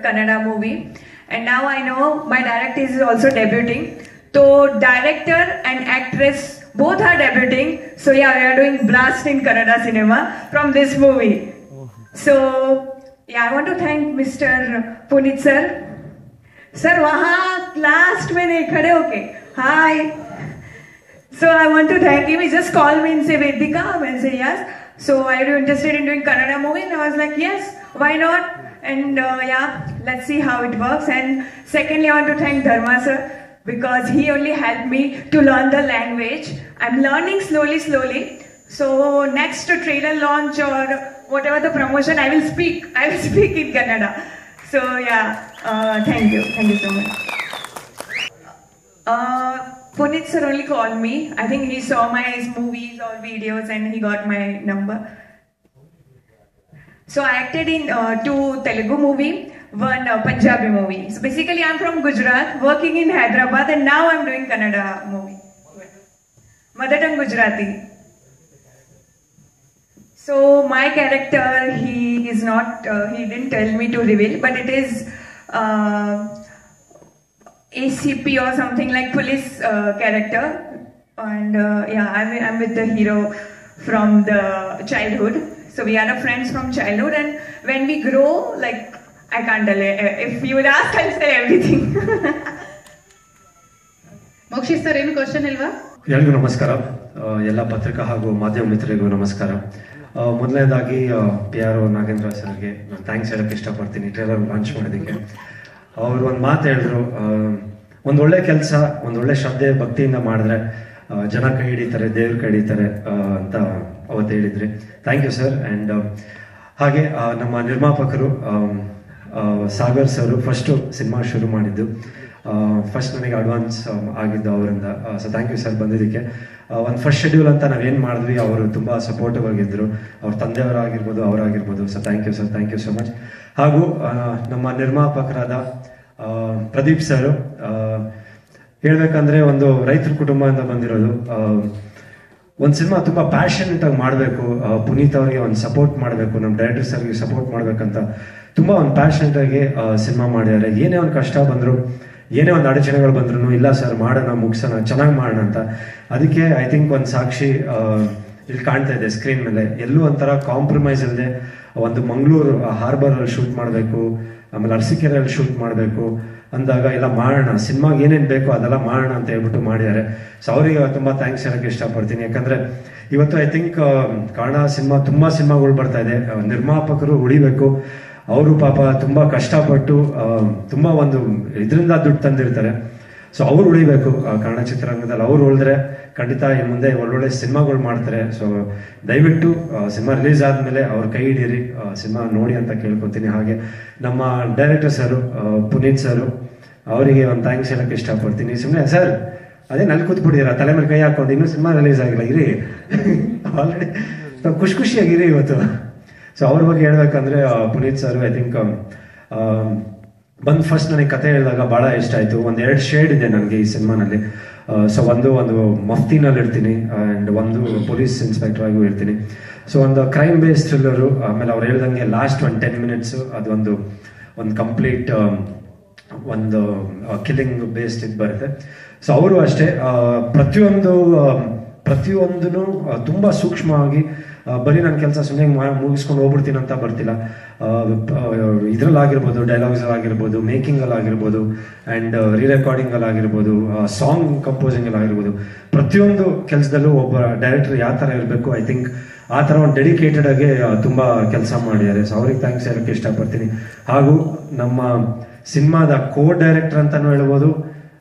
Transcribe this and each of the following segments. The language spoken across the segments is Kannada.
Kannada movie, and now I know my director is also debuting. So director and actress both are debuting. So yeah, we are doing blast in Kannada cinema from this movie. So yeah, I want to thank Mr. Puneet sir. Sir, waha last में नहीं खड़े होके. Hi. So I want to thank him. He just called me and said, Vedika, and I said yes. So are you interested in doing Kannada movie? And I was like, yes, why not? And yeah, let's see how it works. And secondly, I want to thank Dharma sir, because he only helped me to learn the language. I'm learning slowly. So next trailer launch or whatever the promotion, I will speak in Kannada. So yeah, thank you so much. Puneet sir only called me. I think he saw my movies or videos and he got my number. So I acted in 2 Telugu movie, 1 Punjabi movie. So basically I'm from Gujarat, working in Hyderabad, and now I'm doing Kannada movie. Mother tongue Gujarati. So my character, he is not, he didn't tell me to reveal, but it is ACP or something like police character, and yeah, I'm with the hero from the childhood. So we are friends from childhood, and when we grow, like I can't tell. If you would ask, I'll say everything. Mokshi sir, ಏನು ಕ್ವೆಶ್ಚನ್ ಇಲ್ವಾ? ಎಲ್ಲರಿಗೂ ನಮಸ್ಕಾರ. ಎಲ್ಲ ಪತ್ರಿಕಾ ಹಾಗೂ ಮಾಧ್ಯಮ ಮಿತ್ರರಿಗೂ ನಮಸ್ಕಾರ. ಮೊದಲನೇದಾಗಿ PRO ನಾಗೇಂದ್ರ ಸರ್ಗೆ ನಾನು ಥ್ಯಾಂಕ್ಸ್ ಹೇಳಕ್ಕೆ ಇಷ್ಟಪಡ್ತೀನಿ ಟ್ರೇಲರ್ ಲಾಂಚ್ ಮಾಡೋದಕ್ಕೆ. ಅವರು ಒಂದು ಮಾತು ಹೇಳಿದ್ರು, ಒಂದು ಒಳ್ಳೆ ಕೆಲಸ, ಒಂದು ಒಳ್ಳೆ ಶ್ರದ್ಧೆ ಭಕ್ತಿಯಿಂದ ಮಾಡಿದ್ರೆ ಜನ ಕೈ ಹಿಡಿತಾರೆ, ದೇವ್ರ ಕೈ ಹಿಡಿತಾರೆ ಅಂತ ಅವತ್ತು ಹೇಳಿದ್ರಿ. Thank you sir. ಆ್ಯಂಡ್ ಹಾಗೆ ನಮ್ಮ ನಿರ್ಮಾಪಕರು ಸಾಗರ್ ಸರ್ ಫಸ್ಟು ಸಿನಿಮಾ ಶುರು ಮಾಡಿದ್ದು, ಫಸ್ಟ್ ನನಗೆ ಅಡ್ವಾನ್ಸ್ ಆಗಿದ್ದು ಅವರಿಂದ. ಸೊ ಥ್ಯಾಂಕ್ ಯು ಸರ್ ಬಂದಿದ್ದಕ್ಕೆ. ಒಂದು ಫಸ್ಟ್ ಶೆಡ್ಯೂಲ್ ಅಂತ ನಾವೇನು ಮಾಡಿದ್ವಿ, ಅವರು ತುಂಬ ಸಪೋರ್ಟಿವ್ ಆಗಿದ್ದರು, ಅವ್ರ ತಂದೆಯವರಾಗಿರ್ಬೋದು, ಅವರಾಗಿರ್ಬೋದು. So thank you sir, thank you so much. ಹಾಗೂ ನಮ್ಮ ನಿರ್ಮಾಪಕರಾದ ಪ್ರದೀಪ್ ಸರ್, ಹೇಳ್ಬೇಕಂದ್ರೆ ಒಂದು ರೈತರ ಕುಟುಂಬದಿಂದ ಬಂದಿರೋದು. ಒಂದು ಸಿನಿಮಾ ತುಂಬ ಪ್ಯಾಷನೇಟಾಗಿ ಮಾಡಬೇಕು, ಪುನೀತ್ ಅವರಿಗೆ ಒಂದು ಸಪೋರ್ಟ್ ಮಾಡಬೇಕು, ನಮ್ಮ ಡೈರೆಕ್ಟರ್ ಸರ್ಗೆ ಸಪೋರ್ಟ್ ಮಾಡಬೇಕಂತ ತುಂಬ ಒಂದು ಪ್ಯಾಷನೇಟಾಗಿ ಸಿನಿಮಾ ಮಾಡಿದ್ದಾರೆ. ಏನೇ ಒಂದು ಕಷ್ಟ ಬಂದರು, ಏನೇ ಒಂದು ಅಡಚಣೆಗಳು ಬಂದ್ರು, ಇಲ್ಲ ಸರ್ ಮಾಡೋಣ, ಮುಗಿಸೋಣ, ಚೆನ್ನಾಗಿ ಮಾಡೋಣ ಅಂತ. ಅದಕ್ಕೆ ಐ ಥಿಂಕ್ ಒಂದು ಸಾಕ್ಷಿ ಇಲ್ಲಿ ಕಾಣ್ತಾ ಇದೆ ಸ್ಕ್ರೀನ್ ಮೇಲೆ. ಎಲ್ಲೂ ಒಂಥರ ಕಾಂಪ್ರಮೈಸ್ ಇಲ್ಲದೆ ಒಂದು ಮಂಗಳೂರು ಹಾರ್ಬರಲ್ಲಿ ಶೂಟ್ ಮಾಡಬೇಕು, ಆಮೇಲೆ ಅರಸೀಕೆರೆಯಲ್ಲಿ ಶೂಟ್ ಮಾಡಬೇಕು ಅಂದಾಗ ಎಲ್ಲ ಮಾಡೋಣ, ಸಿನಿಮಾಗೆ ಏನೇನು ಬೇಕೋ ಅದೆಲ್ಲ ಮಾಡೋಣ ಅಂತ ಹೇಳ್ಬಿಟ್ಟು ಮಾಡಿದ್ದಾರೆ. ಸೊ ಅವರಿಗೆ ತುಂಬ ಥ್ಯಾಂಕ್ಸ್ ಹೇಳೋಕ್ಕೆ ಇಷ್ಟಪಡ್ತೀನಿ. ಯಾಕಂದರೆ ಇವತ್ತು ಐ ಥಿಂಕ್ ಕನ್ನಡ ಸಿನಿಮಾ ತುಂಬ ಸಿನಿಮಾಗಳು ಬರ್ತಾ ಇದೆ, ನಿರ್ಮಾಪಕರು ಉಳಿಬೇಕು. ಅವರು ಪಾಪ ತುಂಬ ಕಷ್ಟಪಟ್ಟು ತುಂಬ ಒಂದು ಇದರಿಂದ ದುಡ್ಡು ತಂದಿರ್ತಾರೆ. ಸೊ ಅವ್ರು ಉಳಿಬೇಕು ಕನ್ನಡ ಚಿತ್ರರಂಗದಲ್ಲಿ. ಅವ್ರು ಉಳಿದ್ರೆ ಖಂಡಿತ ಇನ್ನು ಮುಂದೆ ಒಳ್ಳೊಳ್ಳೆ ಸಿನಿಮಾಗಳು ಮಾಡ್ತಾರೆ. ಸೊ ದಯವಿಟ್ಟು ಸಿನಿಮಾ ರಿಲೀಸ್ ಆದಮೇಲೆ ಅವ್ರ ಕೈ ಹಿಡೀರಿ, ಸಿನಿಮಾ ನೋಡಿ ಅಂತ ಕೇಳ್ಕೊತೀನಿ. ಹಾಗೆ ನಮ್ಮ ಡೈರೆಕ್ಟರ್ ಸರು ಪುನೀತ್ ಸರು, ಅವರಿಗೆ ಒಂದು ಥ್ಯಾಂಕ್ಸ್ ಹೇಳೋಕ್ಕೆ ಇಷ್ಟಪಡ್ತೀನಿ. ಸುಮ್ಮನೆ ಸರ್ ಅದೇ ನಲ್ಲಿ ಕೂತ್ಬಿಟ್ಟಿದ್ದೀರಾ, ತಲೆ ಮೇಲೆ ಕೈ ಹಾಕೊಂಡು, ಇನ್ನೂ ಸಿನಿಮಾ ರಿಲೀಸ್ ಆಗಿಲ್ಲ, ಇರಿ ಆಲ್ರೆಡಿ ಖುಷಿಯಾಗಿರಿ ಇವತ್ತು. ಸೊ ಅವ್ರ ಬಗ್ಗೆ ಹೇಳ್ಬೇಕಂದ್ರೆ ಪುನೀತ್ ಸರ್ ಐ ಥಿಂಕ್ ಬಂದು ಫಸ್ಟ್ ನನಗೆ ಕತೆ ಹೇಳಿದಾಗ ಭಾಳ ಇಷ್ಟ ಆಯಿತು. ಒಂದು 2 ಶೇಡ್ ಇದೆ ನನಗೆ ಈ ಸಿನಿಮಾನಲ್ಲಿ. ಸೊ ಒಂದು ಮಫ್ತಿನಲ್ಲಿ ಇರ್ತೀನಿ, ಆ್ಯಂಡ್ ಒಂದು ಪೊಲೀಸ್ ಇನ್ಸ್ಪೆಕ್ಟರ್ ಆಗೂ ಇರ್ತೀನಿ. ಸೊ ಒಂದು ಕ್ರೈಮ್ ಬೇಸ್ಡ್ ಥ್ರಿಲ್ಲರು, ಆಮೇಲೆ ಅವ್ರು ಹೇಳ್ದಂಗೆ ಲಾಸ್ಟ್ ಒಂದು 10 ಮಿನಿಟ್ಸು ಅದೊಂದು ಕಂಪ್ಲೀಟ್ ಒಂದು ಕಿಲ್ಲಿಂಗ್ ಬೇಸ್ಡ್ ಇದು ಬರುತ್ತೆ. ಸೊ ಅವರು ಅಷ್ಟೇ ಪ್ರತಿಯೊಂದೂ ತುಂಬ ಸೂಕ್ಷ್ಮವಾಗಿ, ಬರೀ ನನ್ನ ಕೆಲಸ ಸುಮ್ಮನೆ ಮುಗಿಸ್ಕೊಂಡು ಹೋಗ್ಬಿಡ್ತೀನಿ ಅಂತ ಬರ್ತಿಲ್ಲ. ಇದರಲ್ಲಾಗಿರ್ಬೋದು, ಡೈಲಾಗ್ಸಲ್ಲಾಗಿರ್ಬೋದು, ಮೇಕಿಂಗಲ್ಲಾಗಿರ್ಬೋದು, ಆ್ಯಂಡ್ ರೀರೆಕಾರ್ಡಿಂಗಲ್ಲಾಗಿರ್ಬೋದು, ಸಾಂಗ್ ಕಂಪೋಸಿಂಗಲ್ಲಾಗಿರ್ಬೋದು, ಪ್ರತಿಯೊಂದು ಕೆಲಸದಲ್ಲೂ ಒಬ್ಬ ಡೈರೆಕ್ಟರ್ ಯಾವ ಥರ ಇರಬೇಕು, ಐ ಥಿಂಕ್ ಆ ಥರ ಒಂದು ಡೆಡಿಕೇಟೆಡ್ ಆಗಿ ತುಂಬ ಕೆಲಸ ಮಾಡಿದ್ದಾರೆ. ಸೊ ಅವ್ರಿಗೆ ಥ್ಯಾಂಕ್ಸ್ ಹೇಳೋಕ್ಕೆ ಇಷ್ಟಪಡ್ತೀನಿ. ಹಾಗೂ ನಮ್ಮ ಸಿನಿಮಾದ ಡೈರೆಕ್ಟರ್ ಅಂತಲೂ ಹೇಳ್ಬೋದು,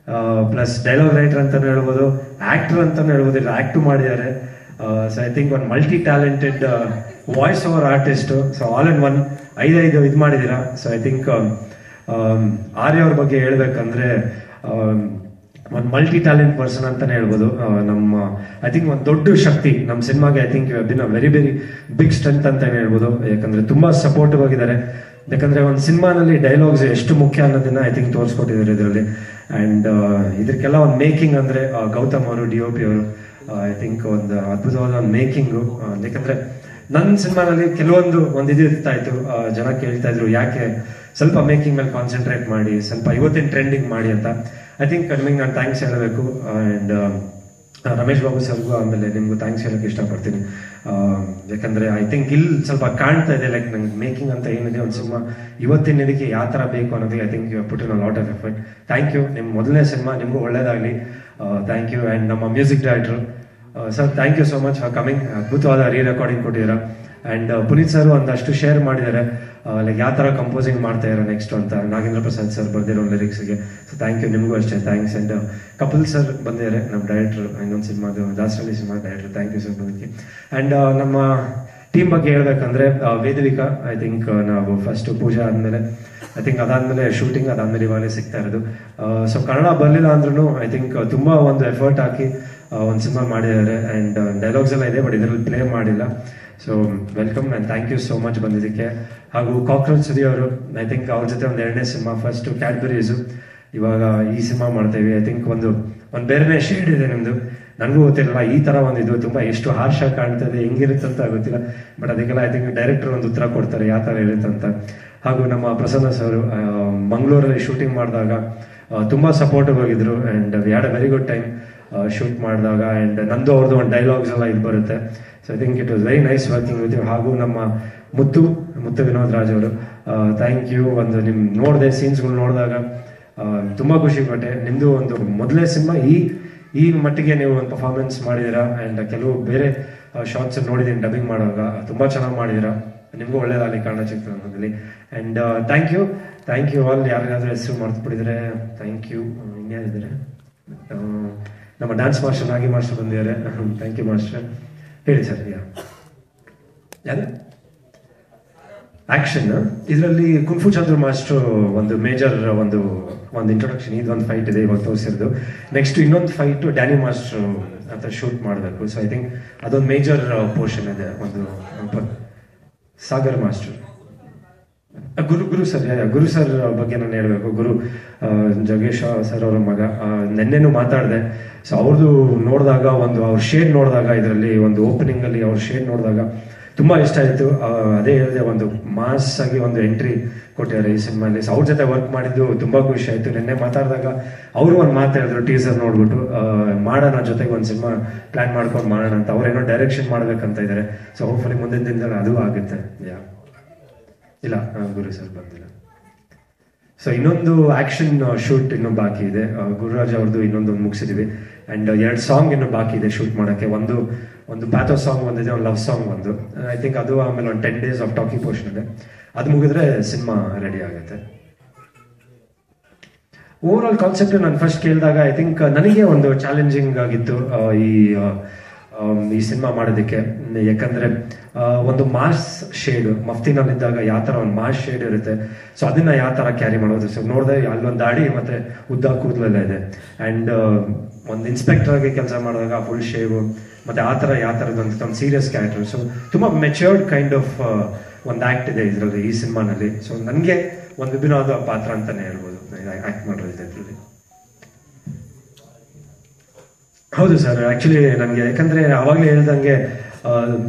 ಪ್ಲಸ್ ಡೈಲಾಗ್ ರೈಟರ್ ಅಂತಲೂ ಹೇಳ್ಬೋದು, ಆ್ಯಕ್ಟರ್ ಅಂತಲೂ ಹೇಳ್ಬೋದು, ಇಲ್ಲ ಆ್ಯಕ್ಟು ಮಾಡಿದ್ದಾರೆ. ಸೊ ಐ ಥಿಂಕ್ ಒಂದು multi talented voice over artist. So all in one 5 ಇದು ಮಾಡಿದ್ದೀರಾ. ಸೊ ಐ ಥಿಂಕ್ ಆರ್ಯ ಅವ್ರ ಬಗ್ಗೆ ಹೇಳ್ಬೇಕಂದ್ರೆ ಒಂದು ಮಲ್ಟಿ ಟ್ಯಾಲೆಂಟ್ ಪರ್ಸನ್ ಅಂತಲೇ ಹೇಳ್ಬೋದು. ನಮ್ಮ ಐ ಥಿಂಕ್ ಒಂದು ದೊಡ್ಡ ಶಕ್ತಿ ನಮ್ಮ ಸಿನಿಮಾಗೆ. I think been a very big strength ಅಂತಲೇ ಹೇಳ್ಬೋದು. ಯಾಕಂದರೆ ತುಂಬ ಸಪೋರ್ಟಿವ್ ಆಗಿದ್ದಾರೆ. ಯಾಕಂದರೆ ಒಂದು ಸಿನಿಮಾನಲ್ಲಿ ಡೈಲಾಗ್ಸ್ ಎಷ್ಟು ಮುಖ್ಯ ಅನ್ನೋದನ್ನ ಐ ಥಿಂಕ್ ತೋರಿಸ್ಕೊಟ್ಟಿದ್ದಾರೆ ಇದರಲ್ಲಿ. ಆ್ಯಂಡ್ ಇದಕ್ಕೆಲ್ಲ ಒಂದು ಮೇಕಿಂಗ್ ಅಂದರೆ ಗೌತಮ್ ಅವರು, DOP ಅವರು, ಐ ಥಿಂಕ್ ಒಂದು ಅದ್ಭುತವಾದ ಒಂದು ಮೇಕಿಂಗು. ಯಾಕಂದರೆ ನನ್ನ ಸಿನಿಮಾನಲ್ಲಿ ಕೆಲವೊಂದು ಇದು ಇರ್ತಾ ಇತ್ತು, ಜನ ಕೇಳ್ತಾ ಇದ್ರು ಯಾಕೆ ಸ್ವಲ್ಪ ಮೇಕಿಂಗ್ ಮೇಲೆ ಕಾನ್ಸಂಟ್ರೇಟ್ ಮಾಡಿ, ಸ್ವಲ್ಪ ಇವತ್ತಿನ ಟ್ರೆಂಡಿಂಗ್ ಮಾಡಿ ಅಂತ. ಐ ಥಿಂಕ್ ನಿಮಗೆ ನಾನು ಥ್ಯಾಂಕ್ಸ್ ಹೇಳಬೇಕು. ಆ್ಯಂಡ್ ರಮೇಶ್ ಬಾಬು ಸರ್ಗೂ ಆಮೇಲೆ ನಿಮಗೂ ಥ್ಯಾಂಕ್ಸ್ ಹೇಳೋಕ್ಕೆ ಇಷ್ಟಪಡ್ತೀನಿ. ಯಾಕಂದರೆ ಐ ಥಿಂಕ್ ಇಲ್ಲಿ ಸ್ವಲ್ಪ ಕಾಣ್ತಾ ಇದೆ, ಲೈಕ್ ನಂಗೆ ಮೇಕಿಂಗ್ ಅಂತ ಏನಿದೆ ಒಂದು ಸಿನಿಮಾ ಇವತ್ತಿನ ಇದಕ್ಕೆ ಯಾವ ಥರ ಬೇಕು ಅನ್ನೋದು I think you put in a lot of effort. Thank you. ನಿಮ್ಮ ಮೊದಲನೇ ಸಿನಿಮಾ, ನಿಮಗೂ ಒಳ್ಳೇದಾಗಲಿ. Thank you. ಆ್ಯಂಡ್ ನಮ್ಮ music director sir, thank you so much for coming. ಅದ್ಭುತವಾದ ರೆಕಾರ್ಡಿಂಗ್ ಕೊಟ್ಟಿದ್ದೀರಾ. ಆ್ಯಂಡ್ ಪುನೀತ್ ಸರ್ ಒಂದಷ್ಟು ಶೇರ್ ಮಾಡಿದ್ದಾರೆ, ಲೈಕ್ ಯಾವ ಥರ ಕಂಪೋಸಿಂಗ್ ಮಾಡ್ತಾ ಇರೋ ನೆಕ್ಸ್ಟ್ ಅಂತ, ನಾಗೇಂದ್ರ ಪ್ರಸಾದ್ ಸರ್ ಬರ್ದಿರೋ ಲಿರಿಕ್ಸ್ಗೆ. ಸೊ ಥ್ಯಾಂಕ್ ಯು, ನಿಮಗೂ ಅಷ್ಟೇ ಥ್ಯಾಂಕ್ಸ್. ಆ್ಯಂಡ್ ಕಪಿಲ್ ಸರ್ ಬಂದಿದ್ದಾರೆ, ನಮ್ಮ ಡೈರೆಕ್ಟ್ರು, ಇನ್ನೊಂದು ಸಿನಿಮಾದು Dasaralli cinema director. Thank you sir ಬಂದಕ್ಕೆ. ಆ್ಯಂಡ್ ನಮ್ಮ ಟೀಮ್ ಬಗ್ಗೆ ಹೇಳ್ಬೇಕಂದ್ರೆ ವೇದವಿಕಾ, ಐ ಥಿಂಕ್ ನಾವು ಫಸ್ಟ್ ಪೂಜಾ ಆದಮೇಲೆ ಐ ಥಿಂಕ್ ಅದಾದಮೇಲೆ ಶೂಟಿಂಗ್, ಅದಾದಮೇಲೆ ಇವಾಗಲೇ ಸಿಗ್ತಾ ಇರೋದು. ಸೊ ಕನ್ನಡ ಬರಲಿಲ್ಲ ಅಂದ್ರೂ ಐ ಥಿಂಕ್ ತುಂಬ ಒಂದು ಎಫರ್ಟ್ ಹಾಕಿ ಒಂದು ಸಿನಿಮಾ ಮಾಡಿದ್ದಾರೆ. ಆ್ಯಂಡ್ ಡೈಲಾಗ್ಸ್ ಎಲ್ಲ ಇದೆ, ಬಟ್ ಇದರಲ್ಲಿ ಪ್ಲೇ ಮಾಡಿಲ್ಲ. So welcome and thank you so much ಬಂದಿದ್ದಕ್ಕೆ. ಹಾಗೂ ಕಾಕ್ರೋಚ್ ಸುದಿ ಅವರು, ಐ ಥಿಂಕ್ ಅವ್ರ ಜೊತೆ ಒಂದು 2ನೇ ಸಿನಿಮಾ, ಫಸ್ಟು ಕ್ಯಾಡ್ಬರೀಸು, ಇವಾಗ ಈ ಸಿನಿಮಾ ಮಾಡ್ತೇವೆ. ಐ ಥಿಂಕ್ ಒಂದು ಬೇರೆನೇ ಶೇಡ್ ಇದೆ ನಿಮ್ಮದು, ನನಗೂ ಗೊತ್ತಿರಲ್ಲ ಈ ಥರ ಒಂದು ಇದು ತುಂಬ ಎಷ್ಟು ಹಾರ್ಷಾಗಿ ಕಾಣ್ತದೆ, ಹೆಂಗಿರುತ್ತೆ ಅಂತ ಗೊತ್ತಿಲ್ಲ. ಬಟ್ ಅದಕ್ಕೆಲ್ಲ ಐ ಥಿಂಕ್ ಡೈರೆಕ್ಟರ್ ಒಂದು ಉತ್ತರ ಕೊಡ್ತಾರೆ ಯಾವ ಥರ ಇರುತ್ತೆ ಅಂತ. ಹಾಗೂ ನಮ್ಮ ಪ್ರಸನ್ನ ಸರ್ ಮಂಗಳೂರಲ್ಲಿ ಶೂಟಿಂಗ್ ಮಾಡಿದಾಗ ತುಂಬ ಸಪೋರ್ಟಿವ್ ಆಗಿದ್ರು. And we had a very good time shoot ಮಾಡಿದಾಗ. ಆ್ಯಂಡ್ ನಂದು ಅವ್ರದ್ದು ಒಂದು ಡೈಲಾಗ್ಸ್ ಎಲ್ಲ ಇದು ಬರುತ್ತೆ. So I think it was very nice working with you. ಹಾಗೂ ನಮ್ಮ ಮುತ್ತು ವಿನೋದ್ ರಾಜ್ ಅವರು, ಥ್ಯಾಂಕ್ ಯು. ಒಂದು ನಿಮ್ಮ ನೋಡಿದೆ ಸೀನ್ಸ್ಗಳು ನೋಡಿದಾಗ ತುಂಬ ಖುಷಿ ಪಟ್ಟೆ. ನಿಮ್ಮದು ಒಂದು ಮೊದಲನೇ ಸಿನಿಮಾ, ಈ ಮಟ್ಟಿಗೆ ನೀವು ಒಂದು ಪರ್ಫಾರ್ಮೆನ್ಸ್ ಮಾಡಿದ್ದೀರಾ. ಆ್ಯಂಡ್ ಕೆಲವು ಬೇರೆ ಶಾರ್ಟ್ಸ್ ನೋಡಿದ್ದೀನಿ ಡಬ್ಬಿಂಗ್ ಮಾಡುವಾಗ, ತುಂಬ ಚೆನ್ನಾಗಿ ಮಾಡಿದ್ದೀರಾ. ನಿಮಗೂ ಒಳ್ಳೇದಾಗಲಿ ಕನ್ನಡ ಚಿತ್ರರಂಗದಲ್ಲಿ. And thank you all. ಯಾರಿಗಾದ್ರೂ ಹೆಸರು ಮರ್ತುಬಿಟ್ಟಿದ್ರೆ ಥ್ಯಾಂಕ್ ಯು. ಇನ್ಯಾರಿದ್ದಾರೆ, ನಮ್ಮ ಡ್ಯಾನ್ಸ್ ಮಾಸ್ಟರ್ ನಾಗಿ ಮಾಸ್ಟರ್ ಬಂದಿದ್ದಾರೆ. Thank you master. ಹೇಳಿ ಸರ್. ಯಾರು ಆಕ್ಷನ್ ಇದರಲ್ಲಿ ಕುಂಫು ಚಂದ್ರ ಮಾಸ್ಟರ್ ಒಂದು ಮೇಜರ್ ಒಂದು ಇಂಟ್ರೊಡಕ್ಷನ್, ಇದೊಂದು ಫೈಟ್ ಇದೆ ಇವಾಗ ತೋರಿಸಿರೋದು. ನೆಕ್ಸ್ಟ್ ಇನ್ನೊಂದು ಫೈಟ್ ಡ್ಯಾನಿ ಮಾಸ್ಟರ್ ಅಂತ ಶೂಟ್ ಮಾಡಬೇಕು. ಸೊ ಐ ಥಿಂಕ್ ಅದೊಂದು ಮೇಜರ್ ಪೋರ್ಷನ್ ಇದೆ. ಒಂದು ಸಾಗರ್ ಮಾಸ್ಟರ್, ಗುರು ಸರ್ ಬಗ್ಗೆ ನಾನು ಹೇಳಬೇಕು. ಗುರು ಜಗೇಶ ಸರ್ ಅವರ ಮಗ, ನೆನ್ನೆನೂ ಮಾತಾಡಿದೆ. ಸೊ ಅವ್ರದ್ದು ನೋಡಿದಾಗ ಅವ್ರ ಶೇಡ್ ನೋಡಿದಾಗ, ಇದರಲ್ಲಿ ಒಂದು ಓಪನಿಂಗಲ್ಲಿ ಅವ್ರ ಶೇಡ್ ನೋಡಿದಾಗ ತುಂಬ ಇಷ್ಟ ಆಯಿತು. ಅದೇ ಹೇಳಿದೆ, ಒಂದು ಮಾಸ್ ಆಗಿ ಒಂದು ಎಂಟ್ರಿ ಕೊಟ್ಟಿದ್ದಾರೆ ಈ ಸಿನಿಮಾಲಿ. ಸೊ ಅವ್ರ ಜೊತೆ ವರ್ಕ್ ಮಾಡಿದ್ದು ತುಂಬ ಖುಷಿ ಆಯಿತು. ನಿನ್ನೆ ಮಾತಾಡಿದಾಗ ಅವರು ಒಂದು ಮಾತು ಹೇಳಿದ್ರು, ಟೀಸರ್ ನೋಡ್ಬಿಟ್ಟು ಮಾಡೋಣ, ಜೊತೆಗೆ ಒಂದು ಸಿನಿಮಾ ಪ್ಲ್ಯಾನ್ ಮಾಡ್ಕೊಂಡು ಮಾಡೋಣ ಅಂತ. ಅವ್ರೇನೋ ಡೈರೆಕ್ಷನ್ ಮಾಡ್ಬೇಕಂತ ಇದ್ದಾರೆ. ಸೊ ಹೋಪ್ಫುಲಿ ಮುಂದಿನ ದಿನದಲ್ಲಿ ಅದು ಆಗುತ್ತೆ. ಇಲ್ಲ, ಗುರು ಸರ್ ಬಂದಿಲ್ಲ. ಸೊ ಇನ್ನೊಂದು ಆಕ್ಷನ್ ಶೂಟ್ ಇನ್ನೂ ಬಾಕಿ ಇದೆ. ಗುರುರಾಜ್ ಅವ್ರದ್ದು ಇನ್ನೊಂದು ಮುಗಿಸಿದೀವಿ. ಆ್ಯಂಡ್ 2 ಸಾಂಗ್ ಇನ್ನೂ ಬಾಕಿ ಇದೆ ಶೂಟ್ ಮಾಡೋಕ್ಕೆ. ಒಂದು ಪ್ಯಾಥೋ ಸಾಂಗ್ ಒಂದಿದೆ, ಒಂದು ಲವ್ ಸಾಂಗ್ ಒಂದು. ಐ ಥಿಂಕ್ ಅದು ಆಮೇಲೆ ಒಂದು 10 days ಆಫ್ ಟಾಕಿಂಗ್ ಪೋರ್ಷನ್ ಇದೆ. ಅದು ಮುಗಿದ್ರೆ ಸಿನಿಮಾ ರೆಡಿ ಆಗುತ್ತೆ. ಓವರ್ ಆಲ್ ಕಾನ್ಸೆಪ್ಟ್ ನಾನು ಫಸ್ಟ್ ಕೇಳಿದಾಗ ಐ ಥಿಂಕ್ ನನಗೆ ಒಂದು ಚಾಲೆಂಜಿಂಗ್ ಆಗಿತ್ತು ಈ ಸಿನಿಮಾ ಮಾಡೋದಕ್ಕೆ. ಯಾಕಂದರೆ ಒಂದು ಮಾಸ್ ಶೇಡ್ ಮಫ್ತಿನಲ್ಲಿದ್ದಾಗ ಯಾವ ಥರ ಒಂದು ಮಾಸ್ ಶೇಡ್ ಇರುತ್ತೆ, ಸೊ ಅದನ್ನು ಯಾವ ಥರ ಕ್ಯಾರಿ ಮಾಡೋದು. ಸೊ ನೋಡಿದೆ ಅಲ್ಲೊಂದು ದಾಡಿ ಮತ್ತು ಉದ್ದ ಕೂದಲೆಲ್ಲ ಇದೆ. ಆ್ಯಂಡ್ ಒಂದು ಇನ್ಸ್ಪೆಕ್ಟರ್ಗೆ ಕೆಲಸ ಮಾಡಿದಾಗ ಫುಲ್ ಶೇವು ಮತ್ತು ಆ ಥರ ಯಾವ ಥರದ್ದು ಒಂದು ಸೀರಿಯಸ್ ಕ್ಯಾರೆಕ್ಟರ್. ಸೊ ತುಂಬ ಮೆಚ್ಯೂರ್ಡ್ ಕೈಂಡ್ ಆಫ್ ಒಂದು ಆ್ಯಕ್ಟ್ ಇದೆ ಇದರಲ್ಲಿ, ಈ ಸಿನಿಮಾನಲ್ಲಿ. ಸೊ ನನಗೆ ಒಂದು ವಿಭಿನ್ನವಾದ ಪಾತ್ರ ಅಂತಲೇ ಹೇಳ್ಬೋದು ಆ್ಯಕ್ಟ್ ಮಾಡಿರೋದು ಇದರಲ್ಲಿ. ಹೌದು ಸರ್, ಆ್ಯಕ್ಚುಲಿ ನನಗೆ ಯಾಕಂದರೆ ಆವಾಗಲೇ ಹೇಳ್ದಂಗೆ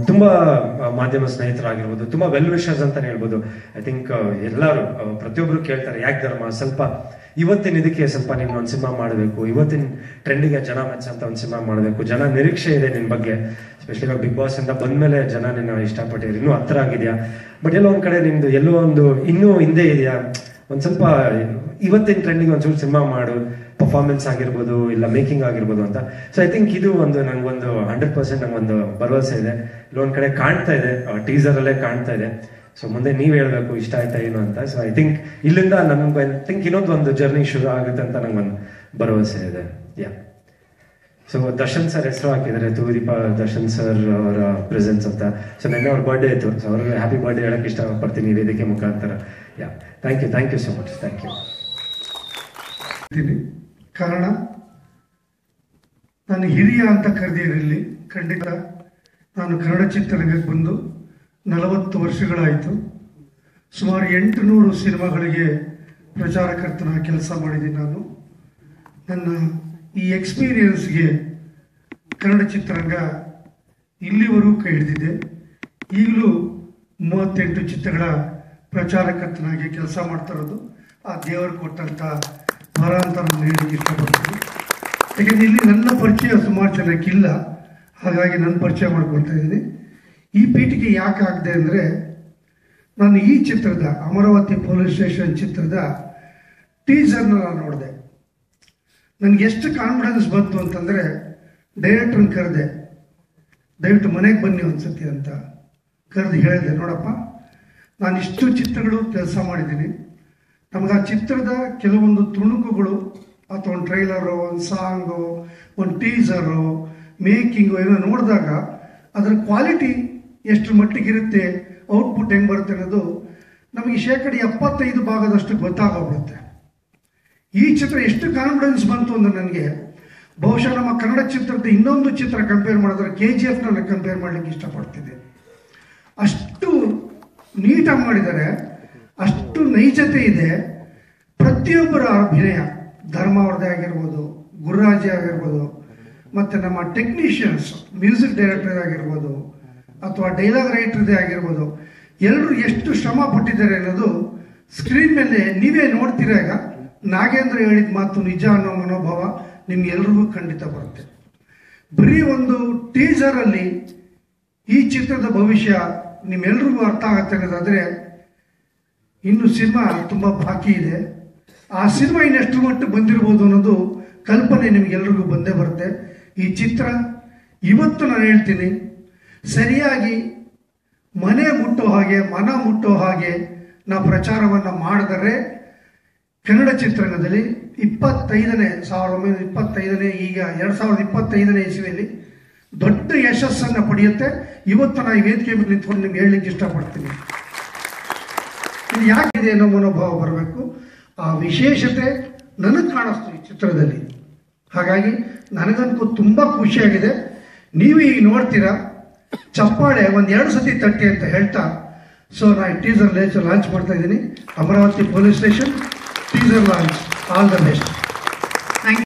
ತುಂಬ ಮಾಧ್ಯಮ ಸ್ನೇಹಿತರಾಗಿರ್ಬೋದು, ತುಂಬ ವೆಲ್ ವಿಷರ್ಸ್ ಅಂತಲೇ ಹೇಳ್ಬೋದು. ಐ ಥಿಂಕ್ ಎಲ್ಲರೂ ಪ್ರತಿಯೊಬ್ಬರು ಕೇಳ್ತಾರೆ, ಯಾಕೆ ಧರ್ಮ ಸ್ವಲ್ಪ ಇವತ್ತಿನ ಇದಕ್ಕೆ ಸ್ವಲ್ಪ ನೀನು ಒಂದು ಸಿನಿಮಾ ಮಾಡಬೇಕು, ಇವತ್ತಿನ ಟ್ರೆಂಡಿಗೆ ಜನ ಮೆಚ್ಚಂತ ಒಂದು ಸಿನಿಮಾ ಮಾಡಬೇಕು, ಜನ ನಿರೀಕ್ಷೆ ಇದೆ ನಿನ್ನ ಬಗ್ಗೆ. ಸ್ಪೆಷಲಿ ಬಿಗ್ ಬಾಸ್ ಇಂದ ಬಂದಮೇಲೆ ಜನ ನಿನ್ನ ಇಷ್ಟಪಟ್ಟಿದ್ರು, ಇನ್ನೂ ಹತ್ರ ಆಗಿದೆಯಾ, ಬಟ್ ಎಲ್ಲೋ ಒಂದು ಕಡೆ ನಿಮ್ಮದು ಎಲ್ಲೋ ಒಂದು ಇನ್ನೂ ಹಿಂದೆ ಇದೆಯಾ, ಒಂದು ಸ್ವಲ್ಪ ಇವತ್ತಿನ ಟ್ರೆಂಡಿಗೆ ಒಂಚೂರು ಸಿನಿಮಾ ಮಾಡು, ಪರ್ಫಾರ್ಮೆನ್ಸ್ ಆಗಿರ್ಬೋದು ಇಲ್ಲ ಮೇಕಿಂಗ್ ಆಗಿರ್ಬೋದು ಅಂತ. ಸೊ ಐ ಥಿಂಕ್ ಇದು ಒಂದು ನನಗೊಂದು 100% ನಂಗೊಂದು ಭರವಸೆ ಇದೆ. ಇಲ್ಲೊಂದು ಕಡೆ ಕಾಣ್ತಾ ಇದೆ, ಟೀಸರಲ್ಲೇ ಕಾಣ್ತಾ ಇದೆ. ಸೊ ಮುಂದೆ ನೀವು ಹೇಳಬೇಕು ಇಷ್ಟ ಆಯ್ತಾ ಏನು ಅಂತ. ಸೊ ಐ ಥಿಂಕ್ ಇಲ್ಲಿಂದ ನನಗೆ ಐ ಥಿಂಕ್ ಇನ್ನೊಂದು ಜರ್ನಿ ಶುರು ಆಗುತ್ತೆ ಅಂತ ನಂಗೊಂದು ಭರವಸೆ ಇದೆ. ಸೊ ದರ್ಶನ್ ಸರ್ ಹೆಸರು ಹಾಕಿದ್ದಾರೆ, ತೂದೀಪ ದರ್ಶನ್ ಸರ್ ಅವರ ಪ್ರೆಸೆನ್ಸ್ ಅಂತ. ಸೊ ನೆನ್ನೆ ಅವ್ರ ಬರ್ಡೇ ಇತ್ತು. ಸೊ ಅವ್ರಿಗೆ ಹ್ಯಾಪಿ ಬರ್ಡೇ ಹೇಳಕ್ಕೆ ಇಷ್ಟಪಡ್ತೀನಿ ವೇದಿಕೆ ಮುಖಾಂತರ. Thank you so much. Thank you. ಕಾರಣ ನಾನು ಹಿರಿಯ ಅಂತ ಕರೆದಿರಲಿ, ಖಂಡಿತ ನಾನು ಕನ್ನಡ ಚಿತ್ರರಂಗಕ್ಕೆ ಬಂದು 40 ವರ್ಷಗಳಾಯಿತು. ಸುಮಾರು 800 ಸಿನಿಮಾಗಳಿಗೆ ಪ್ರಚಾರಕರ್ತನ ಕೆಲಸ ಮಾಡಿದ್ದೀನಿ ನಾನು. ನನ್ನ ಈ ಎಕ್ಸ್ಪೀರಿಯನ್ಸ್ಗೆ ಕನ್ನಡ ಚಿತ್ರರಂಗ ಇಲ್ಲಿವರೆಗೂ ಕೈ ಹಿಡಿದಿದೆ. ಈಗಲೂ 38 ಚಿತ್ರಗಳ ಪ್ರಚಾರಕರ್ತನಾಗಿ ಕೆಲಸ ಮಾಡ್ತಾ ಇರೋದು ಆ ದೇವರು ಕೊಟ್ಟಂಥ ವರ ಅಂತ ನಾನು ಹೇಳಲಿಕ್ಕೆ ಇಷ್ಟಪಡ್ತೀನಿ. ಯಾಕೆಂದರೆ ಇಲ್ಲಿ ನನ್ನ ಪರಿಚಯ ಸುಮಾರು ಜನಕ್ಕಿಲ್ಲ, ಹಾಗಾಗಿ ನನ್ನ ಪರಿಚಯ ಮಾಡ್ಕೊಳ್ತಾ ಇದ್ದೀನಿ. ಈ ಪೀಠಿಗೆ ಯಾಕೆ ಆಗಿದೆ ಅಂದರೆ, ನಾನು ಈ ಚಿತ್ರದ ಅಮರಾವತಿ ಪೊಲೀಸ್ ಸ್ಟೇಷನ್ ಚಿತ್ರದ ಟೀಸರ್ನ ನಾನು ನೋಡಿದೆ. ನನಗೆ ಎಷ್ಟು ಕಾನ್ಫಿಡೆನ್ಸ್ ಬಂತು ಅಂತಂದರೆ, ಡೈರೆಕ್ಟ್ರನ್ನ ಕರೆದೆ, ದಯವಿಟ್ಟು ಮನೆಗೆ ಬನ್ನಿ ಒಂದ್ಸತಿ ಅಂತ ಕರೆದು ಹೇಳಿದೆ, ನೋಡಪ್ಪ ನಾನು ಇಷ್ಟು ಚಿತ್ರಗಳು ಕೆಲಸ ಮಾಡಿದ್ದೀನಿ, ನಮಗೆ ಆ ಚಿತ್ರದ ಕೆಲವೊಂದು ತುಣುಕುಗಳು ಅಥವಾ ಒಂದು ಟ್ರೈಲರು, ಒಂದು ಸಾಂಗು, ಒಂದು ಟೀಸರು, ಮೇಕಿಂಗು ಏನೋ ನೋಡಿದಾಗ ಅದರ ಕ್ವಾಲಿಟಿ ಎಷ್ಟು ಮಟ್ಟಿಗಿರುತ್ತೆ, ಔಟ್ಪುಟ್ ಹೆಂಗೆ ಬರುತ್ತೆ ಅನ್ನೋದು ನಮಗೆ 75% ಗೊತ್ತಾಗೋಗ್ಬಿಡುತ್ತೆ. ಈ ಚಿತ್ರ ಎಷ್ಟು ಕಾನ್ಫಿಡೆನ್ಸ್ ಬಂತು ಅಂದರೆ ನನಗೆ, ಬಹುಶಃ ನಮ್ಮ ಕನ್ನಡ ಚಿತ್ರದ ಇನ್ನೊಂದು ಚಿತ್ರ ಕಂಪೇರ್ ಮಾಡಿದ್ರೆ KGF ನಾನು ಕಂಪೇರ್ ಮಾಡಲಿಕ್ಕೆ ಇಷ್ಟಪಡ್ತಿದ್ದೆ. ಅಷ್ಟು ನೀಟಾಗಿ ಮಾಡಿದ್ದಾರೆ, ಅಷ್ಟು ನೈಜತೆ ಇದೆ. ಪ್ರತಿಯೊಬ್ಬರ ಅಭಿನಯ, ಧರ್ಮ ಅವ್ರದ್ದೇ ಆಗಿರ್ಬೋದು, ಗುರುರಾಜೆ ಆಗಿರ್ಬೋದು, ಮತ್ತು ನಮ್ಮ ಟೆಕ್ನಿಷಿಯನ್ಸ್, ಮ್ಯೂಸಿಕ್ ಡೈರೆಕ್ಟರ್ ಆಗಿರ್ಬೋದು, ಅಥವಾ ಡೈಲಾಗ್ ರೈಟರ್ದೇ ಆಗಿರ್ಬೋದು, ಎಲ್ಲರೂ ಎಷ್ಟು ಶ್ರಮ ಪಟ್ಟಿದ್ದಾರೆ ಅನ್ನೋದು ಸ್ಕ್ರೀನ್ ಮೇಲೆ ನೀವೇ ನೋಡ್ತೀರಾಗ. ನಾಗೇಂದ್ರ ಹೇಳಿದ ಮಾತು ನಿಜ ಅನ್ನೋ ಮನೋಭಾವ ನಿಮ್ಗೆಲ್ರಿಗೂ ಖಂಡಿತ ಬರುತ್ತೆ. ಬರೀ ಒಂದು ಟೀಸರಲ್ಲಿ ಈ ಚಿತ್ರದ ಭವಿಷ್ಯ ನಿಮ್ಮೆಲ್ರಿಗೂ ಅರ್ಥ ಆಗುತ್ತೆ ಅನ್ನೋದಾದರೆ, ಇನ್ನು ಸಿನಿಮಾ ತುಂಬ ಬಾಕಿ ಇದೆ. ಆ ಸಿನಿಮಾ ಇನ್ನೆಷ್ಟು ಮಟ್ಟಿಗೆ ಬಂದಿರ್ಬೋದು ಅನ್ನೋದು ಕಲ್ಪನೆ ನಿಮಗೆಲ್ರಿಗೂ ಬಂದೇ ಬರುತ್ತೆ. ಈ ಚಿತ್ರ ಇವತ್ತು ನಾನು ಹೇಳ್ತೀನಿ, ಸರಿಯಾಗಿ ಮನೆ ಮುಟ್ಟೋ ಹಾಗೆ, ಮನ ಮುಟ್ಟೋ ಹಾಗೆ ನಾವು ಪ್ರಚಾರವನ್ನು ಮಾಡಿದರೆ ಕನ್ನಡ ಚಿತ್ರರಂಗದಲ್ಲಿ 1925 ಈಗ 2025 ಇಸ್ವಿಯಲ್ಲಿ ದೊಡ್ಡ ಯಶಸ್ಸನ್ನು ಪಡೆಯುತ್ತೆ. ಇವತ್ತು ನಾನು ಈ ವೇದಿಕೆ ಮೇಲೆ ನಿಂತ್ಕೊಂಡು ನಿಮ್ಗೆ ಹೇಳಲಿಕ್ಕೆ ಇಷ್ಟಪಡ್ತೀನಿ. ಇದು ಯಾಕಿದೆ ಅನ್ನೋ ಮನೋಭಾವ ಬರಬೇಕು. ಆ ವಿಶೇಷತೆ ನನಗೆ ಕಾಣಿಸ್ತು ಈ ಚಿತ್ರದಲ್ಲಿ. ಹಾಗಾಗಿ ನನಗಂತೂ ತುಂಬ ಖುಷಿಯಾಗಿದೆ. ನೀವು ಈಗ ನೋಡ್ತೀರಾ, ಚಪ್ಪಾಳೆ 1-2 ಸತಿ ತಟ್ಟಿ ಅಂತ ಹೇಳ್ತಾ, ಸೊ ನಾನು ಟೀಸರ್ ಲಾಂಚ್ ಮಾಡ್ತಾ ಇದ್ದೀನಿ. Amaravati police station teaser launch. All the best.